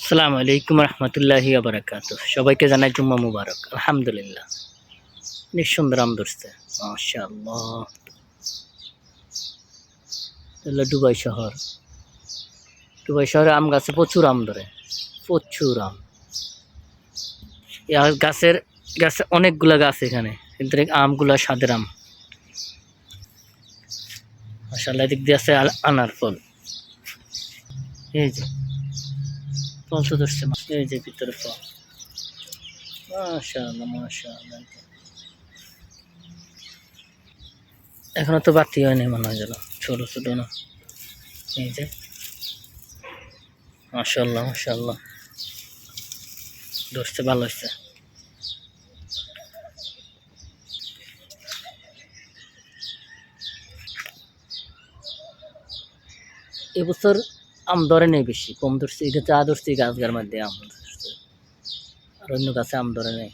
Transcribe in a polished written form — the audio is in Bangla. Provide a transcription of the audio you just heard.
আসসালামু আলাইকুম রহমতুল্লাহি বারাকাতু। সবাইকে জানাই জুম্মা মুবারক। আলহামদুলিল্লাহ, অনেক সুন্দর আম ধরছে, মাশাআল্লাহ। এগুলো দুবাই শহর। দুবাই শহরে আম গাছে প্রচুর আম ধরে, প্রচুর আম। গাছের গাছে অনেকগুলা গাছ এখানে, কিন্তু আমগুলা স্বাদের আম, মাশাআল্লাহ। এদিক দিয়ে আছে আনার ফল, এই যে ফল তো ধরছে, এই যে ভিতরে ফল, মাশাআল্লাহ মাশাআল্লাহ। এখনো তো বাড়তি হয়নি মনে হয়, যেন ছোট ছোট না, এই যে মাশাআল্লাহ মাশাআল্লাহ, ধরছে, ভালো হচ্ছে। এবছর আম ধরে নেই, বেশি কম ধরছে। এটা চা ধরছে গাছ গার মধ্যে আম ধরছে, আর অন্য গাছে আম ধরে নেই।